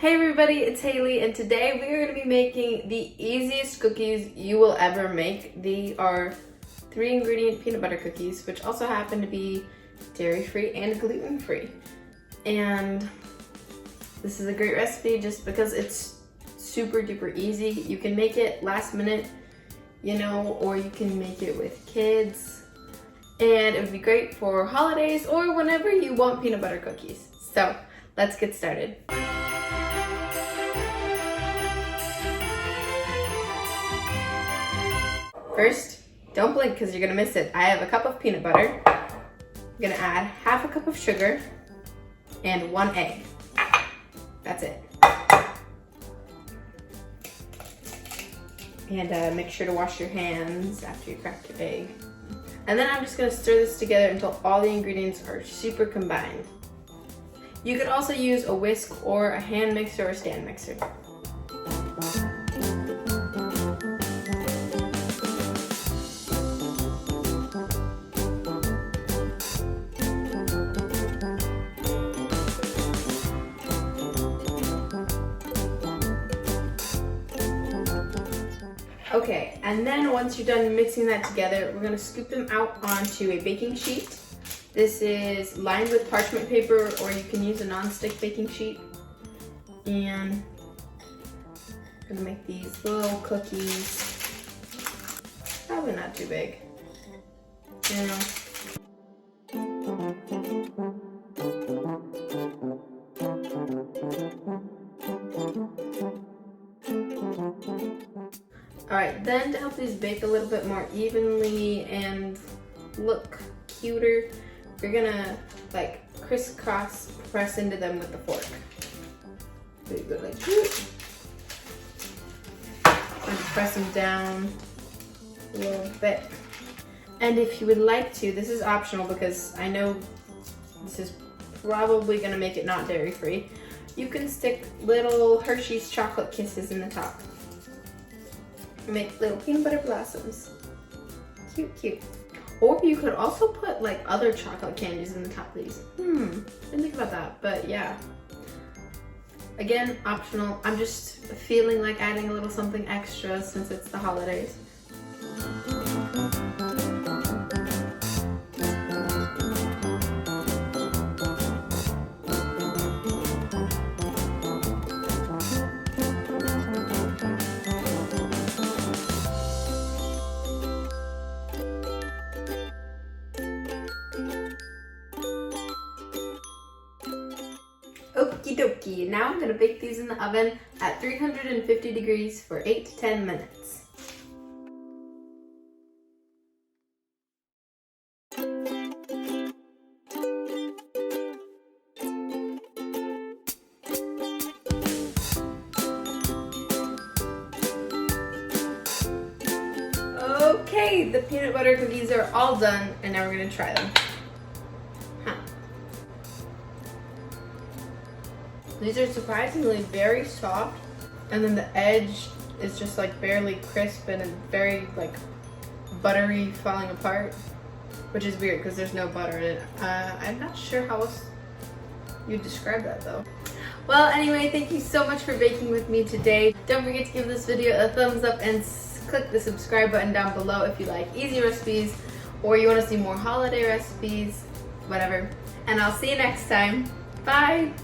Hey everybody, it's Hailey, and today we are going to be making the easiest cookies you will ever make. They are 3-ingredient peanut butter cookies, which also happen to be dairy-free and gluten-free. And this is a great recipe just because it's super duper easy. You can make it last minute, or you can make it with kids. And it would be great for holidays or whenever you want peanut butter cookies. So let's get started. First, don't blink because you're gonna miss it. I have a cup of peanut butter. I'm gonna add half a cup of sugar and 1 egg. That's it. And make sure to wash your hands after you crack your egg. And then I'm just gonna stir this together until all the ingredients are super combined. You could also use a whisk or a hand mixer or stand mixer. Okay, and then once you're done mixing that together, we're gonna scoop them out onto a baking sheet. This is lined with parchment paper, or you can use a non-stick baking sheet. And I'm gonna make these little cookies. Probably not too big. Alright, then to help these bake a little bit more evenly and look cuter, you're gonna crisscross press into them with the fork. So you go like this. And press them down a little bit. And if you would like to, this is optional because I know this is probably gonna make it not dairy free, you can stick little Hershey's chocolate kisses in the top. Make little peanut butter blossoms. Cute, cute. Or you could also put other chocolate candies in the top of these. Didn't think about that, but yeah. Again, optional. I'm just feeling like adding a little something extra since it's the holidays. Okie dokie, now I'm gonna bake these in the oven at 350 degrees for 8 to 10 minutes. Okay, the peanut butter cookies are all done, and now we're gonna try them. These are surprisingly very soft, and then the edge is just barely crisp and very buttery, falling apart, which is weird because there's no butter in it. I'm not sure how else you'd describe that though. Well, anyway, thank you so much for baking with me today. Don't forget to give this video a thumbs up and click the subscribe button down below if you like easy recipes or you want to see more holiday recipes, whatever. And I'll see you next time. Bye!